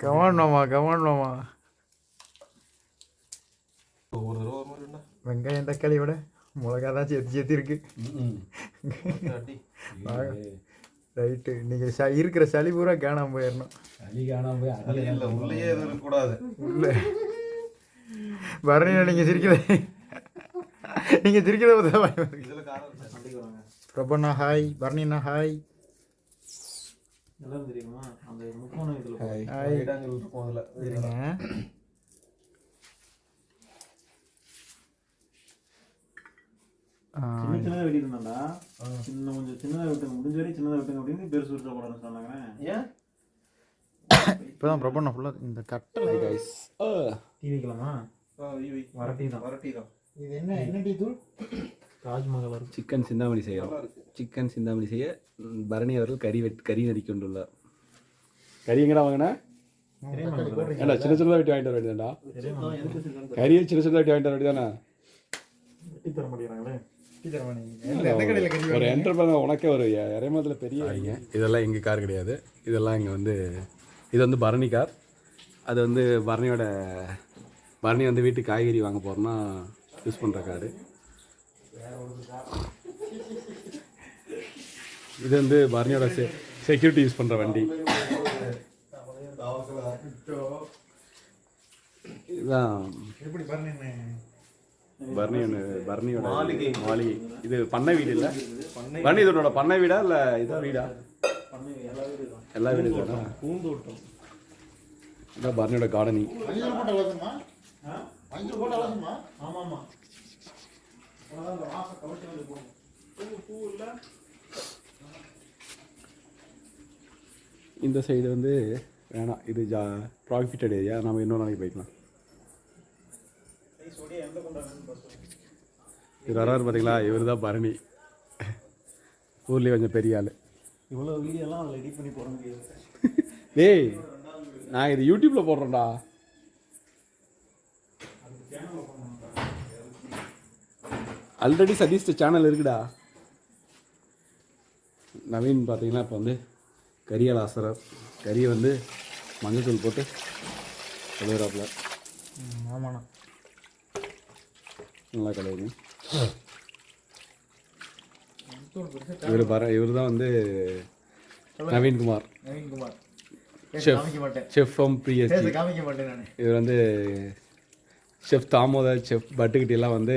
கமாண்டோமா கமாண்டோமா. வெங்காயம் தக்காளியோட மிளகா தான் சேர்த்து இருக்கு. ரைட்டு. இன்னைக்கு இருக்கிற சளி பூரா காணாம போயிடணும். சளி காணாம போய் அதில் இல்லை, உள்ளேயே எதுவும் இருக்கக்கூடாது. உள்ள பரணியா நீங்கள் சிரிக்கிறத நீங்கள் சிரிக்கிறத பார்த்தா பிரபண்ணா ஹாய், பரணிண்ணா ஹாய். நல்லா தெரியுமா அந்த முக்கோணம் இதில் ஹாய். இருங்க. சின்ன சின்னதாக வெட்டியிருந்தாண்டா. கொஞ்சம் சின்னதாக வெட்டுங்க, முடிஞ்ச வரைக்கும் சின்னதாக வெட்டுங்க அப்படின்னு பெருசு விட்டு போடணும்னு சொன்னாங்க. ஏன் இப்போதான் பிரபண்ணா ஃபுல்லாக இந்த கட்டளை கைஸ். டீ வைக்கலாமா? வரட்டி தான். வரட்டி தான். இது என்ன டீ தூள்? ராஜ்மகல். சிக்கன் சிந்தாமணி செய்யலாம். சிக்கன் சிந்தாமணி செய்ய பரணி அவர்கள் கறி நறுக்கி கொண்டுள்ளார். கறி எங்கடா வாங்கினா? ஏண்டா சின்ன சின்னதாக வெட்டி வாங்கிட்டு வர வேண்டியதாண்டா. கறியை சின்ன சின்னதாக வெட்டி வாங்கிட்டு வர வேண்டியதானே. வெட்டி தர மாட்டேங்கிறாங்களே. ஒரு என்டர்பிரைஸ் உனக்கே ஒரு இறைமத்தில் பெரிய. இதெல்லாம் எங்கள் கார் கிடையாது. இதெல்லாம் இங்கே வந்து இது வந்து பரணி கார். அது வந்து பரணி வந்து வீட்டுக்கு காய்கறி வாங்க போகிறோன்னா யூஸ் பண்ணுற காரு. இது வந்து பரணியோட செக்யூரிட்டி யூஸ் பண்ணுற வண்டி. இதுதான் பரணியோட மாளிகை. இது பண்ணை வீடு இல்லை. பரணி இதோட பண்ணை வீடா இல்லை இதான் வீடா? எல்லா வீடு தானே. பூந்தோட்டம். இதான் பரணியோட கார்டனிங். இந்த சைடு வந்து வேணாம், இது ப்ராஃபிட்டட் ஏரியா. நம்ம இன்னொரு நாளைக்கு போய்க்கலாம். இது வராரு பார்த்தீங்களா, இவர் தான் பரணி. ஊர்லேயே கொஞ்சம் பெரிய ஆள். இவ்வளோ வீடியோலாம் அதில் எடிட் பண்ணி போட முடியாது. டேய், நான் இது யூடியூப்பில் போடுறேன்டா. ஆல்ரெடி சதீஷ் சேனல் இருக்குடா. நவீன் பார்த்தீங்கன்னா இப்போ வந்து கறியால் ஆசைறார். கறியை வந்து மஞ்சள் போட்டு கழுவுறாப்புல. ஆமாண்ணா, நல்லா கழுவுங்க. இவர் தான் வந்து நவீன்குமார். Chef from PSG. இவர் வந்து செஃப் தாமோதர், செஃப் பட்டுக்கிட்டெல்லாம் வந்து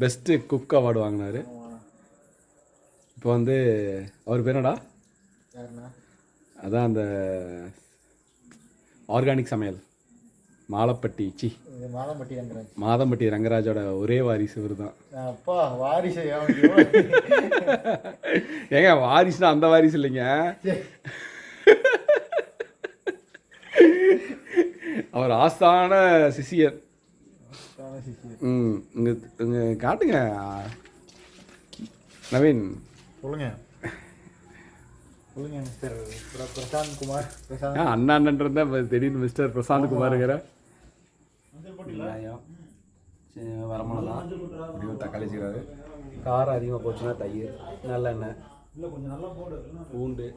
பெஸ்ட்டு குக் அவார்டு வாங்கினார். இப்போ வந்து அவர் பேர் என்னடா? அதான் அந்த ஆர்கானிக் சமையல் மாதம்பட்டி ரங்கராஜோட ஒரே வாரிசு இவர் தான். ஏங்க வாரிசுனா அந்த வாரிசு இல்லைங்க, அவர் ஆஸ்தான சிஷியர். இங்கே காட்டுங்க நவீன். சொல்லுங்க மிஸ்டர் பிரசாந்த் குமார். அண்ணான்றத திடீர்னு மிஸ்டர் பிரசாந்த் குமாருங்கிற. வரமிளகா, தக்காளி சீராது, காரம் அதிகமாக போச்சுன்னா தயிர், நல்லெண்ணெய், பூண்டு.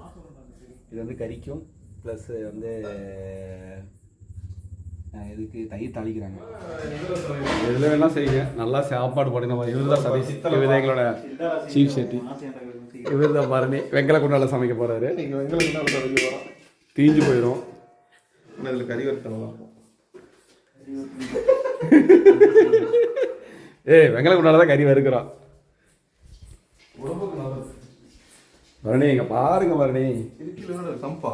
இது வந்து கறிக்கும் ப்ளஸ் வந்து இதுக்கு தயிர் தாளிக்கிறாங்க. இதில் வேணால் செய்யுங்க, நல்லா சாப்பாடு போடுங்க. இவர் தான் சதீஷ், இவர் எங்களோட சீஃப் செட்டி. இவர் தான் பரணி வெங்கல குண்டால சமைக்க போகிறாரு. நீங்கள் வெங்கல குண்டால சமைக்க போகிறோம், தீஞ்சு போயிடும். இதில் கறி வறுத்தலாம். வெங்கல குண்டால தான் கறி வறுக்கிறோம். பரணி இங்கே பாருங்க பரணி, சம்பா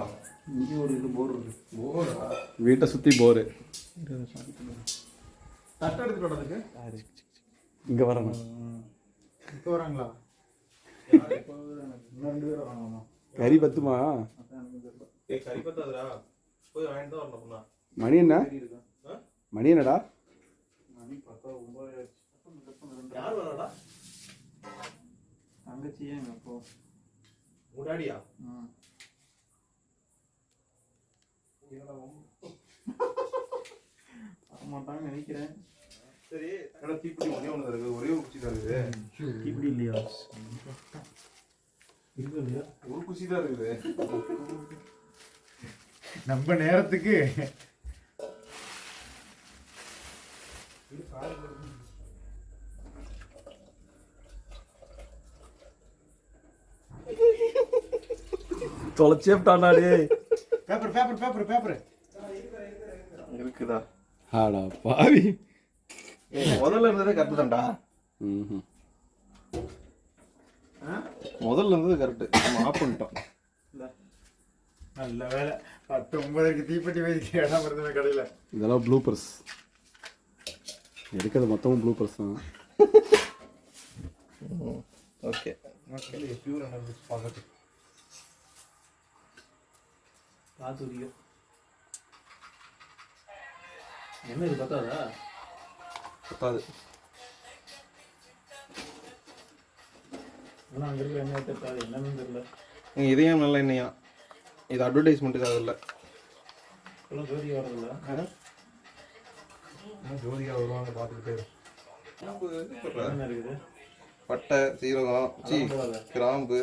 இங்கே ஒரு இது போர் இருக்கு. போரா? வீட்டை சுற்றி போரு. தட்டை எடுத்துட்டு வரதுக்கு இங்கே வரணும். இப்போ வராங்களா? கறி பத்துமா? கறி பத்தாதுடா, போய் வாங்கிட்டு தான் வரணும். மணி என்ன? மணி என்னடா? மணி 10:09. யார் வரடா? தங்கச்சியே அப்போ முடாடியா? வரமாட்டான்னு நினைக்கிறேன். இப்படி இல்லையா இருக்கு இல்லையா ஒரு குச்சி தான் இருக்குது. நம்ம நேரத்துக்கு தொலைச்சேப்டானாடே. பேப்பர் பேப்பர் பேப்பர் பேப்பர் இருக்குதா? ஆடா பாவி. முதல்ல இருந்ததே கரெக்டு தான்டா. முதல்ல இருந்தது கரெக்டு. நம்ம ஆஃப் பண்ணிட்டோம். நல்ல வேலை 10:09க்கு தீப்பெட்டி வைக்க இடம் இருந்தது கடையில். இதெல்லாம் ப்ளூப்பர்ஸ். எடுக்கிறது மொத்தமும் ப்ளூப்பர்ஸ் தான். Okay okay. பியூர் அனலிஸ்ட் பார்க்கறது காத்தூரியம் என்ன இது பத்தாதா? பத்தாது. ஆனால் அங்கே இருக்கிற என்ன இருக்காது என்னன்னு தெரியல. நீங்கள் இதையும் நல்ல எண்ணெயா? இது அட்வர்டைஸ்மெண்ட்டுக்காக இல்லை. இப்போலாம் ஜோதியா வரதில்ல. ஜோதிகா வருவாங்க பார்த்துக்கிட்டே. என்ன இருக்குது? பட்டை, சீரகம், கிராம்பு,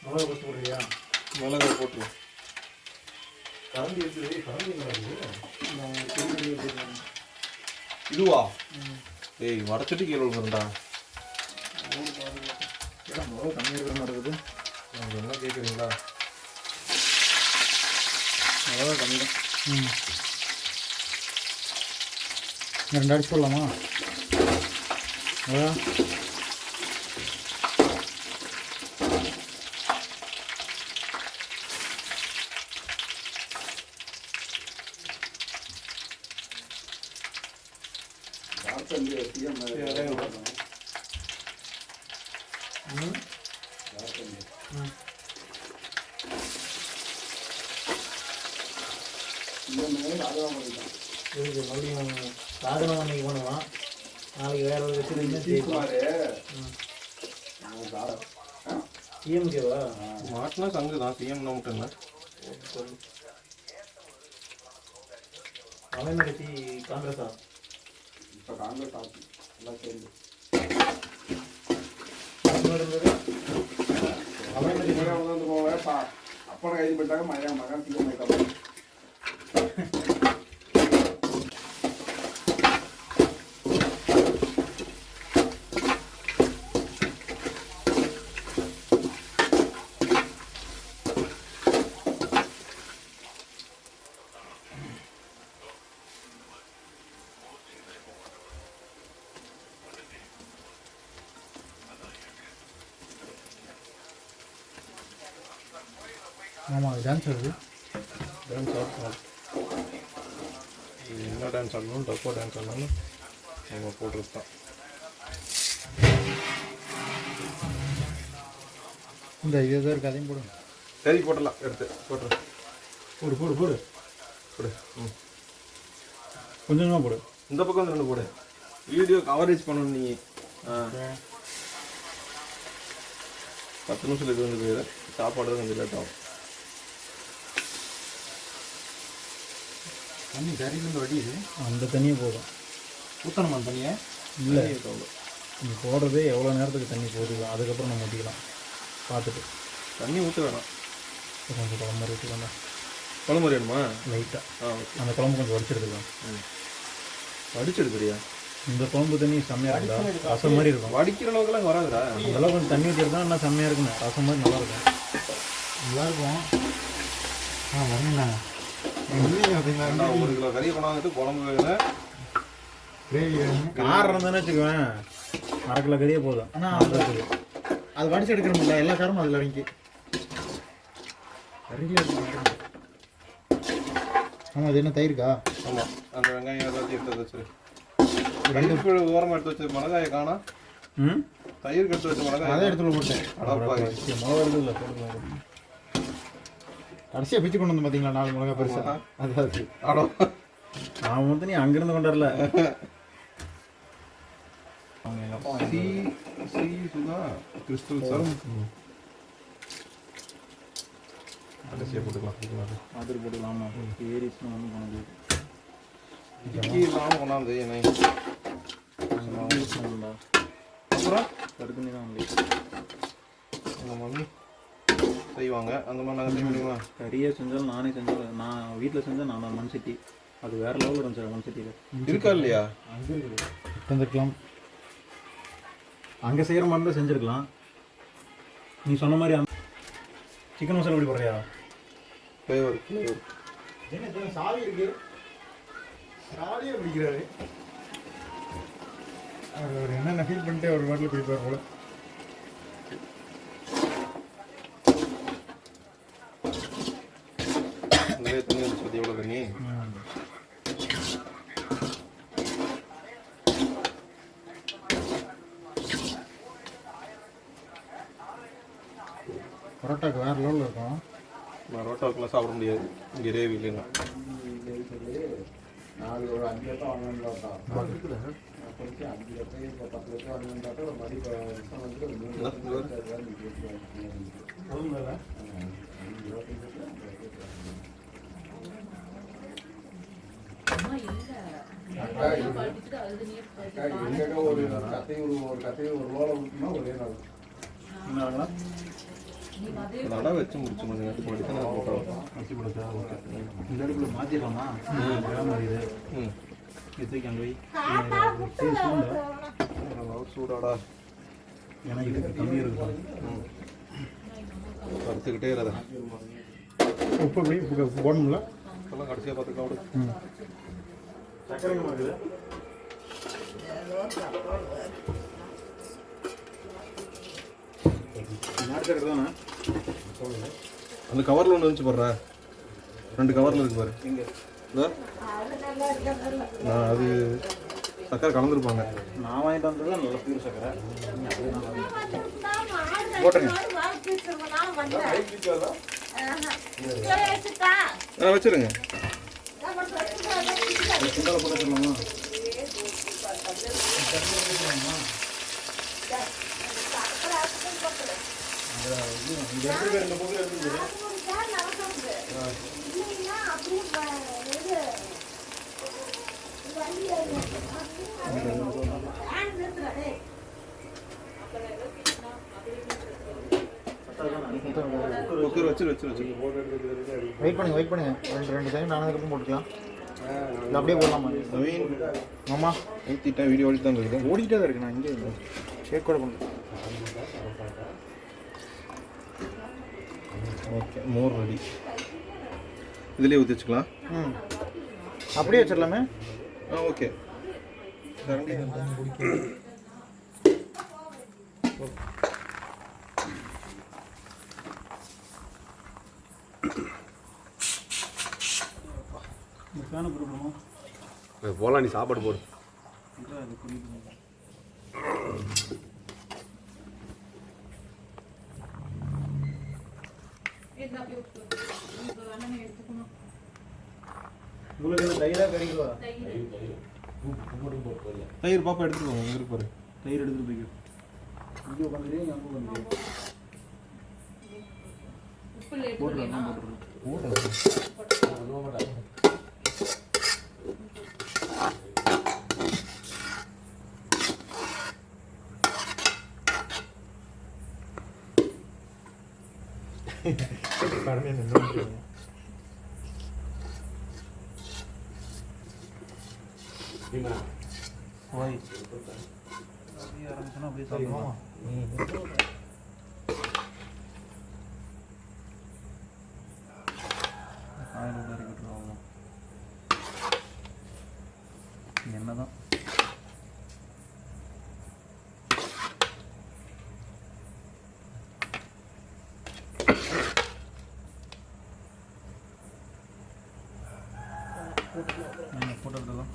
மிளகா பஸ்ட் போடுறியா? மிளகா போட்டுருவோம். கரண்டி இருக்குது. கரண்டி இதுவா? ஏய் வடச்சட்டி கீழே விழுந்துருண்டா. மிளகா கம்மியாக இருக்கிற மாதிரி இருக்குது. நீங்கள் என்ன கேட்குறீங்களா? மிளகா கம்மி தான். 2 அடிச்சு போடலாமா? இதுக்கு மறுபடியும் சாதனம் அன்னைக்கு பண்ணுவான். நாளைக்கு வேற ஒரு சிஎம்கேவா? மாட்டினா சங்கு தான். சிஎம் மட்டும் அவன் கட்சி காங்கிரஸா? இப்போ காங்கிரஸ் ஆட்சி எல்லாம் சேர்ந்து வந்து போவேன். அப்பனை கைது பண்ணிட்டாங்க. மகன் சிஎம் ஆயிட்டாங்க. ஆமாம் டான்ஸ் வருது. டான்ஸ் ஆடணும். என்ன டான்ஸ் ஆடணும்? டப்போ டான்ஸ் ஆடணும். நம்ம போடுறது தான். இந்த இது ஏதோ இருக்குது, அதையும் போடுங்க. சரி போட்டுடலாம். எடுத்து போட்டுரு. போடு போடு போடு போடு. கொஞ்சமாக போடு. இந்த பக்கம் வந்து 2 போடு. வீடியோ கவரேஜ் பண்ணணும் நீங்கள். 10 நிமிஷத்தில் இது வந்து போயிடு. சாப்பாடு தான் கொஞ்சம் லேட் ஆகும். தண்ணி கறியிலேருந்து வடியுது. அந்த தண்ணியே போதும். ஊற்றணுமா தண்ணியை? இல்லை நீ போடுறதே எவ்வளோ நேரத்துக்கு தண்ணி போடுது, அதுக்கப்புறம் நம்ம ஊற்றிக்கலாம். பார்த்துட்டு தண்ணி ஊற்ற வேணாம். கொஞ்சம் குழம்பு மாதிரி ஊற்றிக்கலாம். குழம்பு வேணுமா? லைட்டாக அந்த குழம்பு கொஞ்சம் வடிச்செடுத்துக்கலாம். வடிச்செடுக்குறியா? இந்த குழம்பு தண்ணி செம்மையாக இருக்குதா? ரசம் மாதிரி இருக்கும். வடிக்கிற அளவுக்குலாம் வராதுடா. அதெல்லாம் கொஞ்சம் தண்ணி ஊற்றிருந்தா நல்லா செம்மையாக இருக்குங்க. ரசம் மாதிரி நல்லாயிருக்கும். நல்லாயிருக்கும். வரீங்களா? 1 கிலோ கறியை கொண்டாந்துட்டு குழம்பு வேணும், கிரேவி வேணும். காரம் இருந்ததுன்னு வச்சுக்குவேன், 1/2 கிலோ கறியே போதும். ஆனால் அது வடிச்சு எடுக்கிறோம்ல, எல்லா காரமும் அதில் இறங்கி நிறைய இருக்கு. ஆமாம், அது என்ன தயிருக்கா? ஆமாம், அந்த வெங்காயம் ஏதாச்சும் எடுத்து வச்சு தயிர் ஓரமாக எடுத்து வச்ச மிளகாயை காணா. தயிர் எடுத்து வச்ச மிளகாய் அதை எடுத்து போட்டேன். மிளகா வருது இல்லை போட்டுக்கலாம். கடைசியாக பிச்சு கொண்டு வந்து பார்த்தீங்களா 4 மிளகா பெருசாக? அதாவது அடோ நான் வந்து நீ அங்கிருந்து கொண்டு வரல. அவங்க எங்கள் அப்பா சி சுதா கிறிஸ்டல் சார் கடைசியாக போட்டுக்கலாம். மாதிரி போட்டுக்கலாமா? ஏரிஸ்னு ஒன்றும் போனது டிக்கி இல்லாமல் கொண்டாந்து என்னை அப்புறம் தடுக்கணி தான் வந்து எங்கள் மம்மி செய்வாங்க. அந்த மாதிரி நாங்கள் செய்ய முடியுமா? கறியே செஞ்சாலும் நானே செஞ்சாலும் நான் வீட்டில் செஞ்சால் நான் மண் சட்டி அது வேறு லெவலில் இருந்துச்சு. மண் சட்டியில் இருக்கா இல்லையா? செஞ்சுருக்கலாம். அங்கே செய்கிற மாதிரி தான் செஞ்சுருக்கலாம். நீ சொன்ன மாதிரி சிக்கன் மசாலா எப்படி போடுறியா? ஃப்ளேவர் என்ன சாவி இருக்கு, சாவியே பிடிக்கிறாரு அவர். என்னென்ன ஃபீல் பண்ணிட்டு அவர் வாட்டில் பிடிப்பார் போல. நிறைய தண்ணி வந்து பற்றி எவ்வளோ தண்ணி? பரோட்டாக்கு வேறு லெவலில் இருக்கும். நான் ரோட்டாவுக்குலாம் சாப்பிட முடியாது இங்கே ரேவி இல்லைன்னா. நடை வச்சு முடிச்சு கொஞ்சம் நேரத்துக்கு முன்னாடி தான் நான் போட்டோம். இந்த அடுப்பில் மாற்றிடலாமா? இது ம் இதுக்கு அங்கே சூடாடா. ஏன்னா இதுக்கு கம்மி இருக்கும். வறுத்துக்கிட்டே இருந்த உப்பு எப்படி உப்பு போடணும்ல? இப்போல்லாம் கடைசியாக பார்த்துக்கலாம் விடு. சக்கரை இருக்குது. நாட்டு சக்கரை தானே? அந்த கவரில் ஒன்று இருந்துச்சு போடுற, 2 கவரில் இருக்கு பாரு. இதோ. அது சக்கரை கலந்துருப்பாங்க. நான் வாங்கிட்டு வந்தது நல்ல பியூர் சக்கரை. போட்டுருங்க. வச்சுருங்க. சுண்டால போட்டு சொல்லலாமா? குக்கர் வச்சு வெயிட் பண்ணுங்க 2 செகண்ட் ஆனதுக்கப்புறம் போட்டுக்கலாம். இல்லை அப்படியே போடலாமா? நவீன் ஆமா ஊற்றிட்டேன். வீடியோ ஓடிட்டு தான் இருக்குது. ஓடிட்டே தான் இருக்கு. நான் இங்கே ஷேக் கூட பண்ணுறேன். ஓகே, மோர் ரெடி. இதுலேயே ஊற்றி வச்சுக்கலாம். அப்படியே வச்சிடலாமே. ஓகே. போகலாம், நீ சாப்பாடு போடு. தயிர் பாப்பா எடுத்துட்டு போங்க. இங்கே பாரு, தயிர் எடுத்துட்டு போய்க்கும். இங்கே உட்காந்துருக்கேன், அங்கே உட்காந்துருக்கேன். போட்டுருக்கேன். அப்படியே சாப்பிடுவோம். என்னதான் போட்டுக்கலாம்.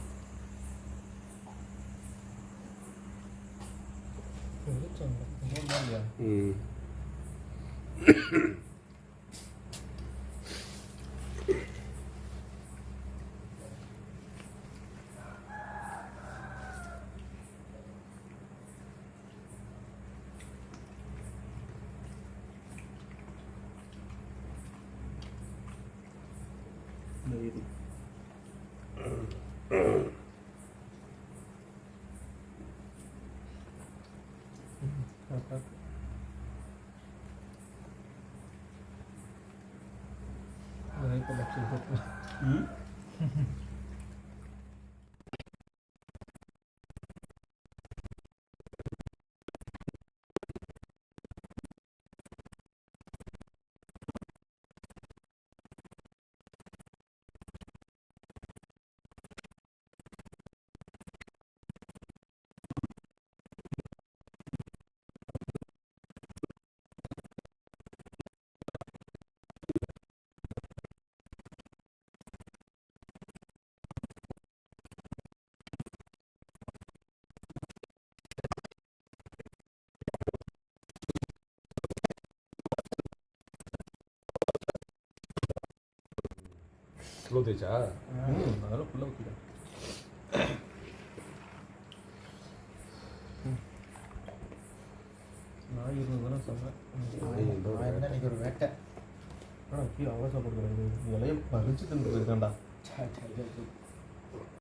இவ்வளோ தேய்ச்சா அதெல்லாம் ஃபுல்லாக ஊற்றிட்டேன். நாய் இருந்ததுன்னா சொன்னேன். இன்னைக்கு ஒரு வேட்டை. ஆனால் கீழே அவ்வளோ சாப்பிடுறது இலையை பறிச்சு தின்னு போயிருக்காண்டா.